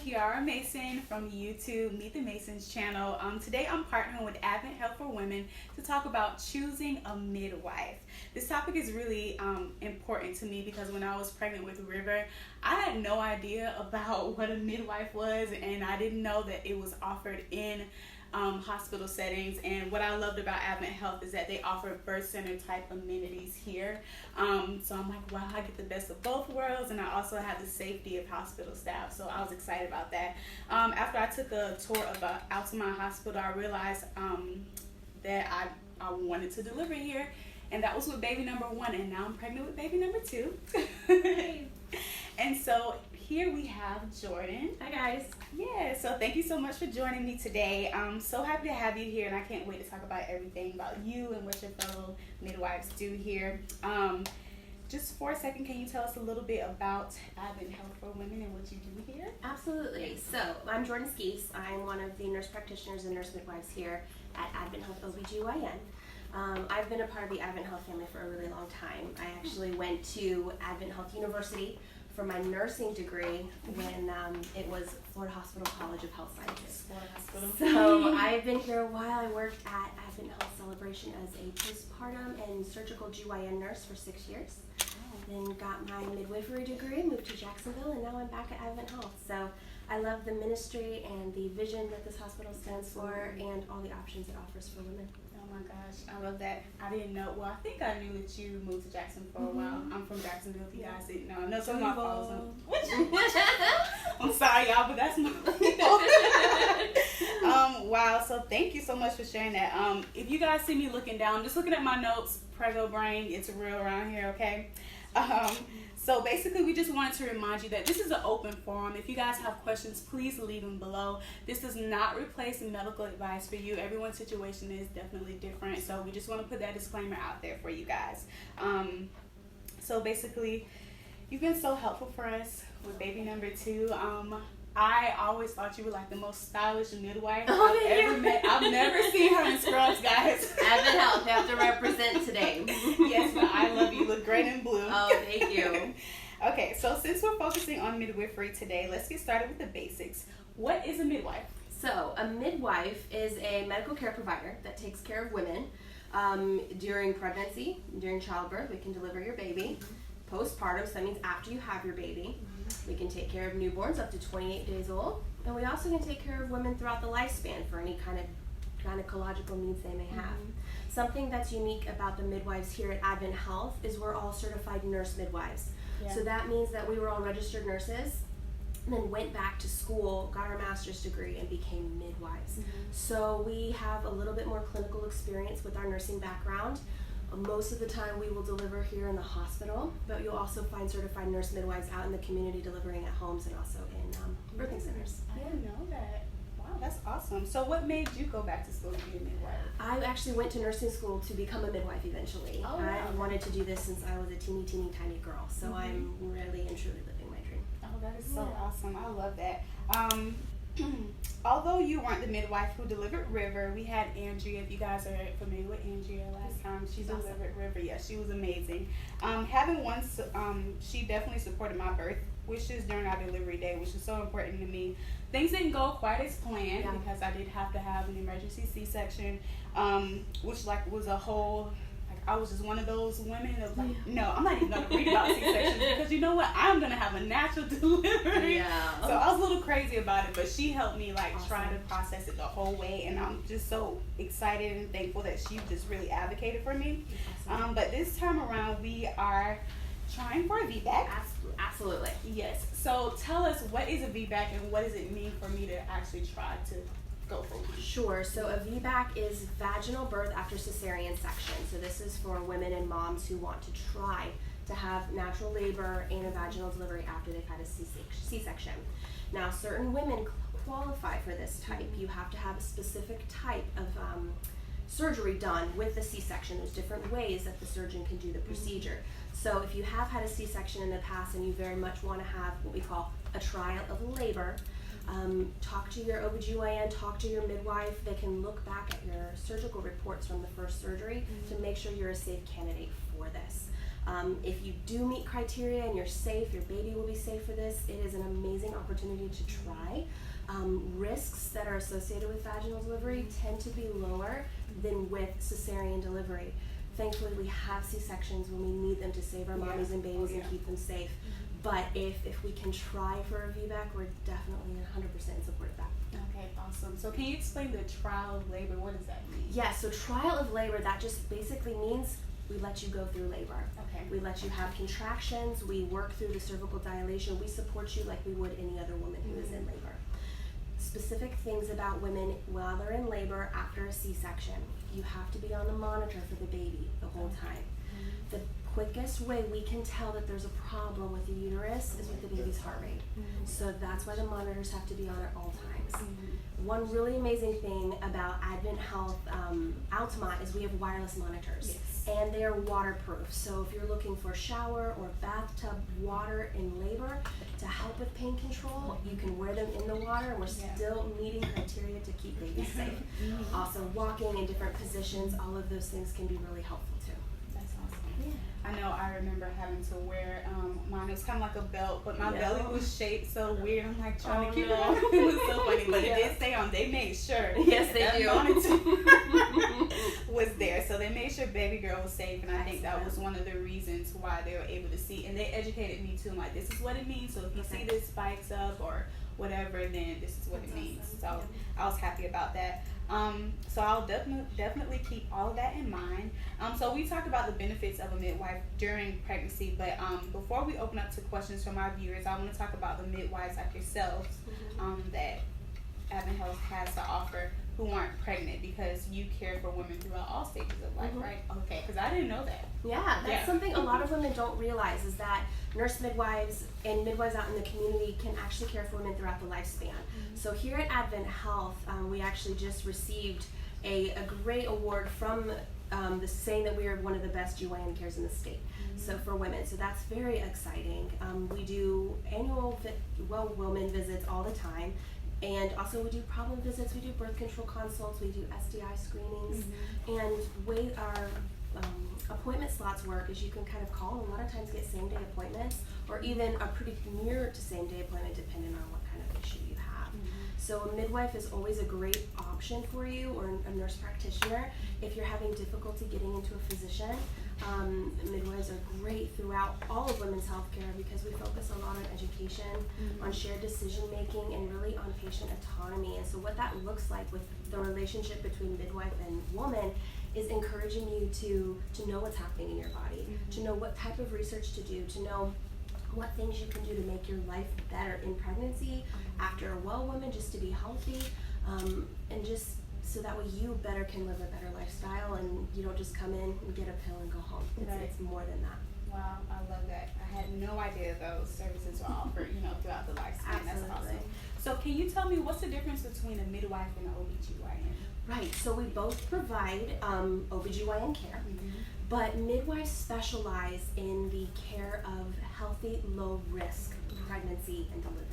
Kiara Mason from YouTube Meet the Masons channel. Today I'm partnering with AdventHealth for Women to talk about choosing a midwife. This topic is really important to me because when I was pregnant with River, I had no idea about what a midwife was, and I didn't know that it was offered in hospital settings. And what I loved about AdventHealth is that they offer birth center type amenities here. So I'm like, wow, I get the best of both worlds, and I also have the safety of hospital staff. So I was excited about that. After I took a tour of Altamont Hospital, I realized that I wanted to deliver here, and that was with baby number 1, and now I'm pregnant with baby number 2. And so here we have Jordan. Hi guys. Yeah, so thank you so much for joining me today. I'm so happy to have you here, and I can't wait to talk about everything about you and what your fellow midwives do here. Just for a second, can you tell us a little bit about AdventHealth for Women and what you do here? Absolutely. So I'm Jordan Skees. I'm one of the nurse practitioners and nurse midwives here at AdventHealth OB-GYN. I've been a part of the AdventHealth family for a really long time. I actually went to AdventHealth University for my nursing degree when it was Florida Hospital College of Health Sciences. Florida Hospital. So I've been here a while. I worked at AdventHealth Celebration as a postpartum and surgical GYN nurse for 6 years. Then got my midwifery degree, moved to Jacksonville, and now I'm back at AdventHealth. So I love the ministry and the vision that this hospital stands for and all the options it offers for women. Oh my gosh, I love that. I didn't know. Well, I think I knew that you moved to Jackson for a while. I'm from Jacksonville, if you guys didn't know. I know some of my followers. I'm sorry, y'all, but that's my wow, so thank you so much for sharing that. If you guys see me looking down, just looking at my notes, Prego brain, it's real around here, okay? So basically, we just wanted to remind you that this is an open forum. If you guys have questions, please leave them below. This does not replace medical advice for you. Everyone's situation is definitely different, so we just want to put that disclaimer out there for you guys. So basically, you've been so helpful for us with baby number 2. I always thought you were like the most stylish midwife I've ever met. I've never seen her in scrubs, guys. AdventHealth, you have to represent today. Yes, but I love you. You look great in blue. Oh, thank you. Okay, so since we're focusing on midwifery today, let's get started with the basics. What is a midwife? So a midwife is a medical care provider that takes care of women during pregnancy, during childbirth. We can deliver your baby. Postpartum, so that means after you have your baby. We can take care of newborns up to 28 days old, and we also can take care of women throughout the lifespan for any kind of gynecological needs they may have. Something that's unique about the midwives here at AdventHealth is we're all certified nurse midwives. Yeah. So that means that we were all registered nurses and then went back to school, got our master's degree, and became midwives. So we have a little bit more clinical experience with our nursing background. Most of the time we will deliver here in the hospital, but you'll also find certified nurse midwives out in the community delivering at homes and also in birthing centers. I didn't know that. Wow, that's awesome. So what made you go back to school to be a midwife? I actually went to nursing school to become a midwife eventually. Oh, wow. I wanted to do this since I was a teeny tiny girl, so I'm really and truly living my dream. Oh, that is so awesome. I love that. Although you weren't the midwife who delivered River, we had Andrea. If you guys are familiar with Andrea, last time she delivered River, yeah, she was amazing. Having one, she definitely supported my birth wishes during our delivery day, which is so important to me. Things didn't go quite as planned because I did have to have an emergency C-section, which was a whole. I was just one of those women that was like, no, I'm not even going to read about C-sections because you know what? I'm going to have a natural delivery. Yeah. So I was a little crazy about it, but she helped me try to process it the whole way, and I'm just so excited and thankful that she just really advocated for me. But this time around, we are trying for a VBAC. Absolutely. Yes. So tell us, what is a VBAC and what does it mean for me to actually try to go for one? Sure. So a VBAC is vaginal birth after cesarean section. So this is for women and moms who want to try to have natural labor and a vaginal delivery after they've had a C-section. Now, certain women qualify for this type. You have to have a specific type of surgery done with the C-section. There's different ways that the surgeon can do the procedure. So if you have had a C-section in the past and you very much want to have what we call a trial of labor, talk to your OB-GYN, talk to your midwife. They can look back at your surgical reports from the first surgery to make sure you're a safe candidate for this. If you do meet criteria and you're safe, your baby will be safe for this, it is an amazing opportunity to try. Risks that are associated with vaginal delivery tend to be lower than with cesarean delivery. Thankfully, we have C-sections when we need them to save our mommies and babies and keep them safe. But if we can try for a VBAC, we're definitely 100% in support of that. Okay, awesome. So can you explain the trial of labor? What does that mean? Yeah, so trial of labor, that just basically means we let you go through labor. Okay. We let you have contractions, we work through the cervical dilation, we support you like we would any other woman who is in labor. Specific things about women while they're in labor after a C-section. You have to be on the monitor for the baby the whole time. The quickest way we can tell that there's a problem with the uterus is with the baby's heart rate. So that's why the monitors have to be on at all times. One really amazing thing about AdventHealth Altamont is we have wireless monitors. And they are waterproof. So if you're looking for shower or bathtub water in labor to help with pain control, you can wear them in the water, and we're still meeting criteria to keep babies safe. Also, walking in different positions, all of those things can be really helpful too. That's awesome. I know I remember having to wear mine. It was kind of like a belt, but my belly was shaped so weird. I'm like trying to keep it on. It was so funny, but it did stay on. They made sure. Yes, they do. Monitor was there, so they made sure baby girl was safe, and I think that was one of the reasons why they were able to see. And they educated me too. I'm like, this is what it means. So if you see this spikes up or whatever, then this is what it means. So I was happy about that. So I'll definitely keep all of that in mind. So we talked about the benefits of a midwife during pregnancy, but before we open up to questions from our viewers, I want to talk about the midwives like yourselves that AdventHealth has to offer who aren't pregnant, because you care for women throughout all stages of life, right? Okay, because I didn't know that. Yeah, that's something a lot of women don't realize, is that nurse midwives and midwives out in the community can actually care for women throughout the lifespan. So here at AdventHealth, we actually just received a great award from saying that we are one of the best GYN cares in the state. So for women, so that's very exciting. We do annual women visits all the time. And also we do problem visits, we do birth control consults, we do STI screenings, and the way our appointment slots work is you can kind of call and a lot of times get same day appointments, or even a pretty near to same day appointment depending on what kind of issue you have. So a midwife is always a great option for you, or a nurse practitioner if you're having difficulty getting into a physician. Midwives are great throughout all of women's healthcare because we focus a lot on education, on shared decision making, and really on patient autonomy. And so what that looks like with the relationship between midwife and woman is encouraging you to know what's happening in your body, to know what type of research to do, to know what things you can do to make your life better in pregnancy, after a well woman, just to be healthy, and just so that way you better can live a better lifestyle, and you don't just come in and get a pill and go home. It's more than that. Wow, I love that. I had no idea those services were offered, throughout the lifespan. Absolutely. That's awesome. So can you tell me what's the difference between a midwife and an OB-GYN? Right, so we both provide OB-GYN care, but midwives specialize in the care of healthy, low-risk pregnancy and delivery.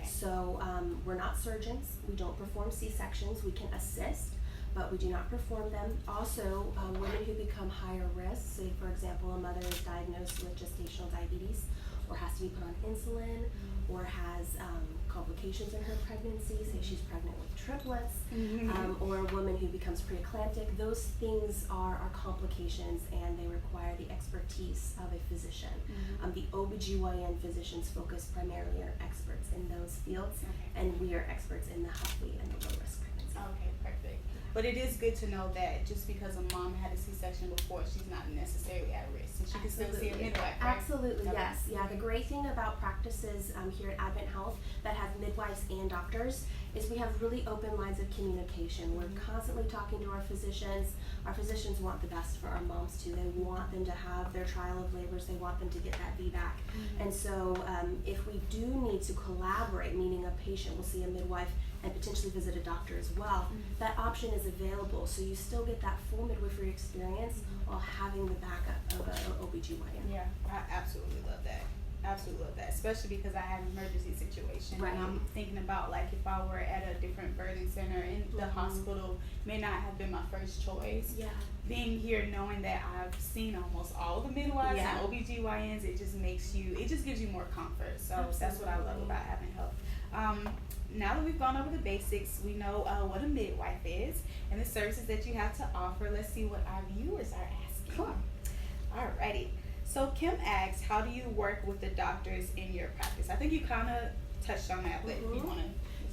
So we're not surgeons, we don't perform C-sections, we can assist, but we do not perform them. Also, women who become higher risk, say for example a mother is diagnosed with gestational diabetes, or has to be put on insulin, or has complications in her pregnancy, say she's pregnant with triplets, or a woman who becomes preeclamptic, those things are complications and they require the expertise of a physician. The OB-GYN physicians focus primarily on experts in those fields, and we are experts in the healthy and the low risk pregnancy. Okay, perfect. But it is good to know that just because a mom had a C-section before, she's not necessarily at risk, and she can still see a midwife, right? Absolutely, yes. Yeah, the great thing about practices here at AdventHealth that have midwives and doctors is we have really open lines of communication. We're constantly talking to our physicians. Our physicians want the best for our moms too. They want them to have their trial of labors. They want them to get that VBAC. And so if we do need to collaborate, meaning a patient will see a midwife and potentially visit a doctor as well, that option is available. So you still get that full midwifery experience while having the backup of an OB-GYN. Yeah, I absolutely love that. absolutely love that, especially because I had an emergency situation. Right. And I'm thinking about, like, if I were at a different birthing center and the hospital may not have been my first choice. Yeah. Being here, knowing that I've seen almost all the midwives and OB-GYNs, it just gives you more comfort. So that's what I love about AdventHealth. Now that we've gone over the basics, we know what a midwife is and the services that you have to offer. Let's see what our viewers are asking. Cool. Alrighty. So Kim asks, how do you work with the doctors in your practice? I think you kind of touched on that, but if you want to.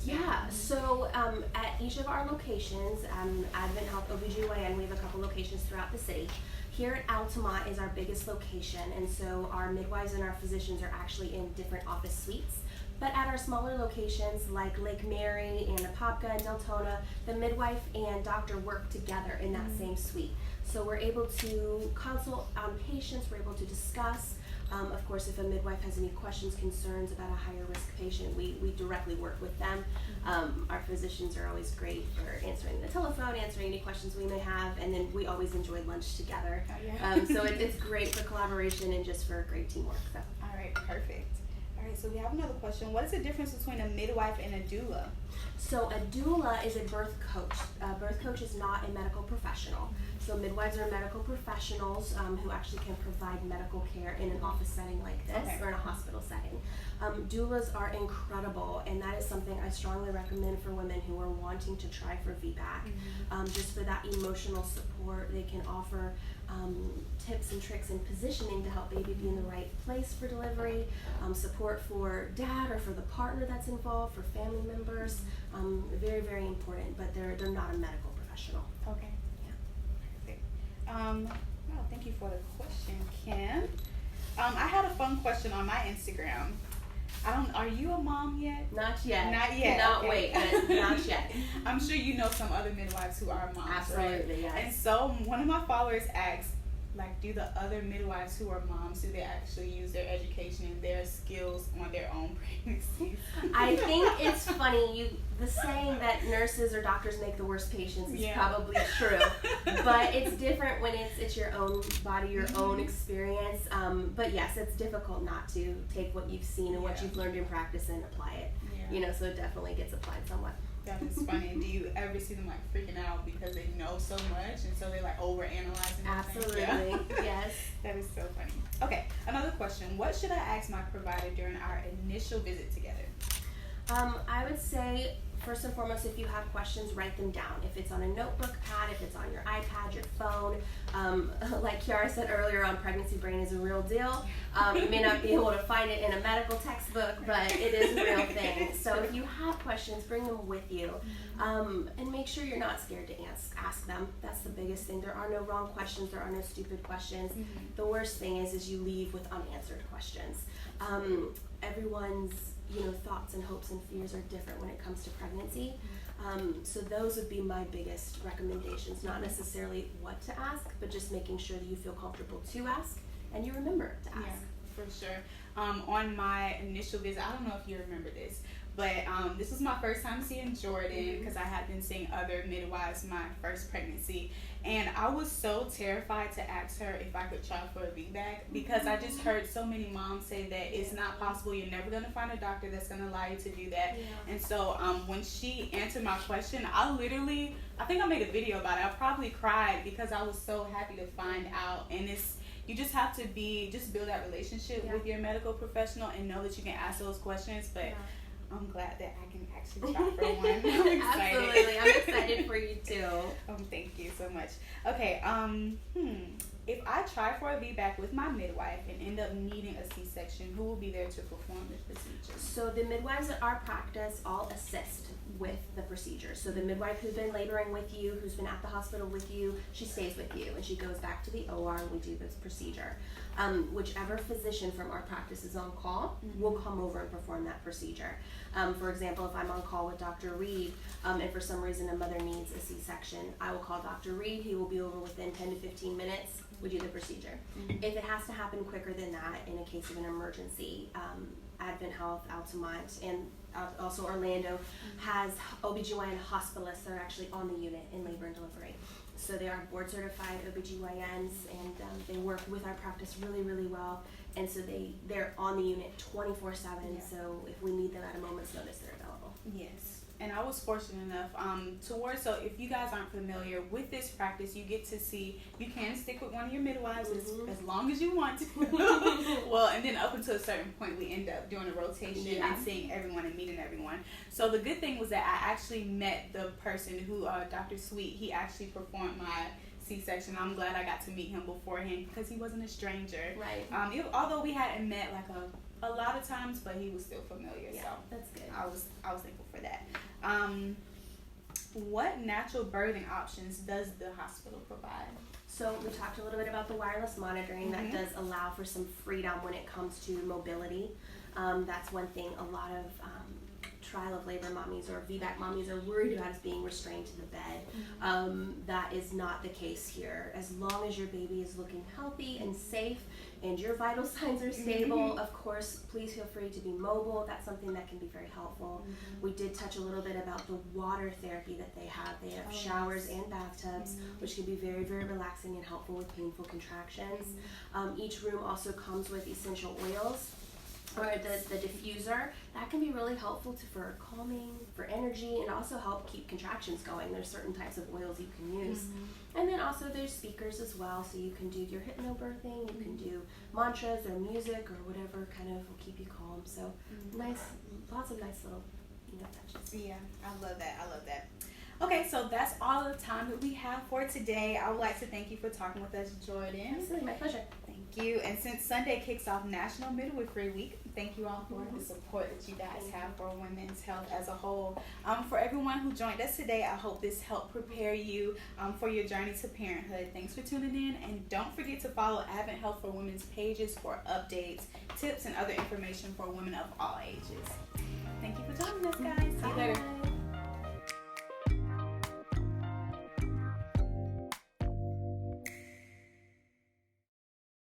Yeah, so at each of our locations, AdventHealth OB-GYN, we have a couple locations throughout the city. Here at Altamont is our biggest location, and so our midwives and our physicians are actually in different office suites. But at our smaller locations like Lake Mary and Apopka and Deltona, the midwife and doctor work together in that same suite. So we're able to consult on patients, we're able to discuss. Of course, if a midwife has any questions, concerns about a higher risk patient, we directly work with them. Our physicians are always great for answering the telephone, answering any questions we may have, and then we always enjoy lunch together. So it's great for collaboration and just for great teamwork. So. All right, perfect. All right, so we have another question. What is the difference between a midwife and a doula? So a doula is a birth coach. A birth coach is not a medical professional. So midwives are medical professionals who actually can provide medical care in an office setting like this or in a hospital setting. Doulas are incredible, and that is something I strongly recommend for women who are wanting to try for VBAC. Just for that emotional support, they can offer tips and tricks and positioning to help baby be in the right place for delivery, support for dad or for the partner that's involved, for family members. Very, very important, but they're not a medical professional. Okay. Well, thank you for the question, Kim. I had a fun question on my Instagram. Are you a mom yet? Not yet. Not yet. Cannot wait, but not yet. I'm sure you know some other midwives who are moms, Absolutely, right? yes. And so one of my followers asked, like, do the other midwives who are moms, do they actually use their education and their skills on their own pregnancies? I think it's funny, the saying that nurses or doctors make the worst patients is probably true, but it's different when it's your own body, your own experience. But yes, it's difficult not to take what you've seen and what you've learned in practice and apply it. So it definitely gets applied somewhat. That is funny. Do you ever see them like freaking out because they know so much and so they like overanalyzing? Absolutely, yes. That is so funny. Okay, another question. What should I ask my provider during our initial visit together? I would say, first and foremost, if you have questions, write them down. If it's on a notebook pad, if it's on your iPad, your phone. Like Kiara said earlier on, pregnancy brain is a real deal. You may not be able to find it in a medical textbook, but it is a real thing. So if you have questions, bring them with you. And make sure you're not scared to ask them. That's the biggest thing. There are no wrong questions. There are no stupid questions. The worst thing is you leave with unanswered questions. Everyone's thoughts and hopes and fears are different when it comes to pregnancy. So those would be my biggest recommendations, not necessarily what to ask, but just making sure that you feel comfortable to ask and you remember to ask. Yeah, for sure. On my initial visit, I don't know if you remember this, but this was my first time seeing Jordan because I had been seeing other midwives my first pregnancy, and I was so terrified to ask her if I could try for a VBAC because I just heard so many moms say that it's not possible. You're never going to find a doctor that's going to allow you to do that. And so when she answered my question, I think I made a video about it. I probably cried because I was so happy to find out. And you just have to build that relationship with your medical professional and know that you can ask those questions. But I'm glad that I can actually try for one. I'm excited. Absolutely. I'm excited for you too. Thank you so much. Okay, if I try for a VBAC with my midwife and end up needing a C-section, who will be there to perform the procedure? So the midwives at our practice all assist with the procedure. So the midwife who's been laboring with you, who's been at the hospital with you, she stays with you and she goes back to the OR and we do this procedure. Whichever physician from our practice is on call will come over and perform that procedure. For example, if I'm on call with Dr. Reed and for some reason a mother needs a C-section, I will call Dr. Reed. He will be over within 10 to 15 minutes. We do the procedure. If it has to happen quicker than that in a case of an emergency, AdventHealth, Altamont, and also Orlando has OB-GYN hospitalists that are actually on the unit in labor and delivery. So they are board certified OB-GYNs, and they work with our practice really, really well. And so they're on the unit 24/7. So if we need them at a moment's notice, they're available. Yes. And I was fortunate enough so if you guys aren't familiar with this practice, you get to see, you can stick with one of your midwives as long as you want to. Well, and then up until a certain point, we end up doing a rotation and seeing everyone and meeting everyone. So the good thing was that I actually met the person who, Dr. Sweet, he actually performed my C-section. I'm glad I got to meet him beforehand because he wasn't a stranger. Right. Although we hadn't met like a lot of times, but he was still familiar. Yeah, so that's good. I was thankful for that. What natural birthing options does the hospital provide? So we talked a little bit about the wireless monitoring. That does allow for some freedom when it comes to mobility. That's one thing a lot of trial of labor mommies or VBAC mommies are worried about, is being restrained to the bed. That is not the case here. As long as your baby is looking healthy and safe and your vital signs are stable, of course, please feel free to be mobile. That's something that can be very helpful. We did touch a little bit about the water therapy that they have. They have showers and bathtubs, which can be very, very relaxing and helpful with painful contractions. Each room also comes with essential oils, or the diffuser. That can be really helpful for calming, for energy, and also help keep contractions going. There's certain types of oils you can use. And then also there's speakers as well, so you can do your hypnobirthing, you can do mantras or music or whatever kind of will keep you calm. So lots of nice little touches. Yeah, I love that. Okay, so that's all the time that we have for today. I would like to thank you for talking with us, Jordan. Absolutely, my pleasure. Thank you. And since Sunday kicks off National Midwifery Week, thank you all for the support that you guys have for women's health as a whole. For everyone who joined us today, I hope this helped prepare you for your journey to parenthood. Thanks for tuning in, and don't forget to follow AdventHealth for Women's pages for updates, tips, and other information for women of all ages. Thank you for joining us, guys. See you later.